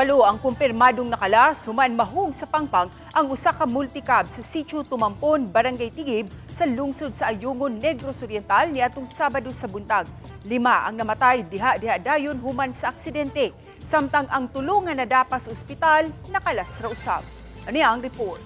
Walo ang kumpirmadong nakalas human mahong sa Pangpang ang usa ka multicab sa Sitio Tumampon, Barangay Tigib sa lungsod sa Ayungon, Negros Oriental niadtong Sabado sa buntag. 5 ang namatay diha dayon human sa aksidente, samtang ang tulo nga nadapa sa ospital nakalas ra usab. Ani ang report.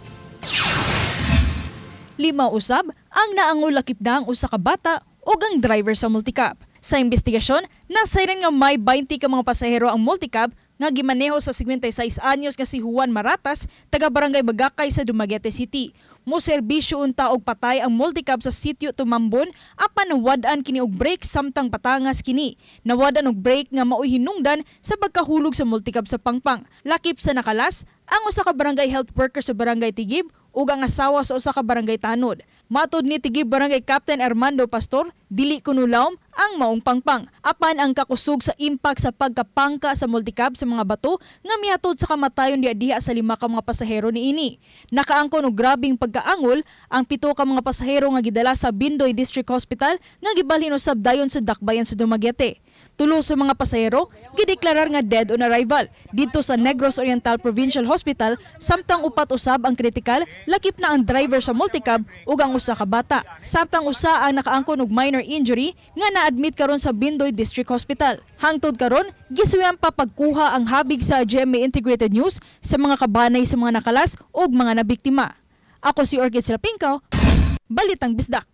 5 usab ang naangulakip na ang usa ka bata ug ang driver sa multicab. Sa investigasyon, nasayran nga may 20 ka mga pasahero ang multicab nga gimaneho sa 56 anyos nga si Juan Maratas, taga Barangay Bagakay sa Dumaguete City. Moserbisyo unta og patay ang multicab sa Sitio Tumambon apan nawad-an kini og brake samtang patangas kini. Nawad-an og brake nga maoy hinungdan sa pagkahulog sa multicab sa Pangpang. Lakip sa nakalas ang usa ka barangay health worker sa Barangay Tigib ug ang asawa sa usa ka barangay tanod. Matud ni Tigib Barangay Captain Armando Pastor, dili kuno lawom ang maong Pangpang. Apan ang kakusog sa impact sa pagkapangka sa multicab sa mga bato nga mihatod sa kamatayon diha sa 5 ka mga pasahero niini. Nakaangkon og grabing pagkaangol ang 7 ka mga pasahero nga gidala sa Bindoy District Hospital nga gibalhin usab dayon sa Dakbayan sa Dumaguete. Tulo sa mga pasahero gideklarar nga dead on arrival dito sa Negros Oriental Provincial Hospital, samtang 4 usab ang kritikal, lakip na ang driver sa multicab ug ang usa ka bata. Samtang usa ang nakaangkon og minor injury nga na-admit karon sa Bindoy District Hospital. Hangtod karon gisuyan pa pagkuha ang habig sa GMA Integrated News sa mga kabanay sa mga nakalas ug mga nabiktima. Ako si Orchid Silapinkaw, Balitang Bisdak.